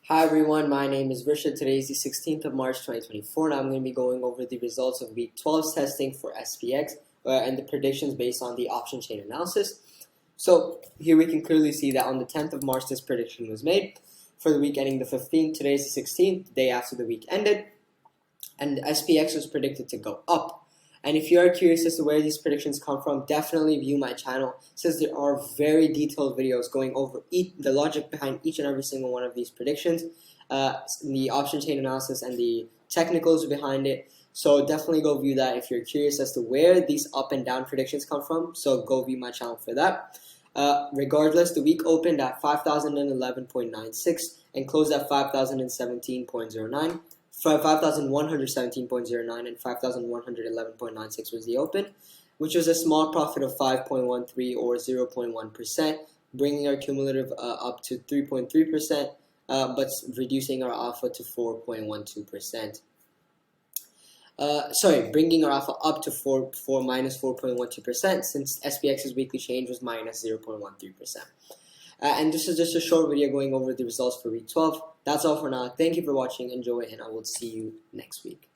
Hi everyone, my name is Risha. Today is the 16th of March 2024 and I'm going to be going over the results of week 12's testing for SPX and the predictions based on the option chain analysis. So here we can clearly see that on the 10th of March this prediction was made for the week ending the 15th. Today is the 16th, the day after the week ended, and SPX was predicted to go up. And if you are curious as to where these predictions come from, definitely view my channel, since there are very detailed videos going over the logic behind each and every single one of these predictions, the option chain analysis and the technicals behind it. So definitely go view that if you're curious as to where these up and down predictions come from. So go view my channel for that. Regardless, the week opened at 5,011.96 and closed at 5,017.09. 5,117.09 and 5,111.96 was the open, which was a small profit of 5.13 or 0.1%, bringing our cumulative up to 3.3%, but reducing our alpha to 4.12%. Bringing our alpha up to minus 4.12%, since SPX's weekly change was minus 0.13%. And this is just a short video going over the results for week 12. That's all for now. Thank you for watching. Enjoy, and I will see you next week.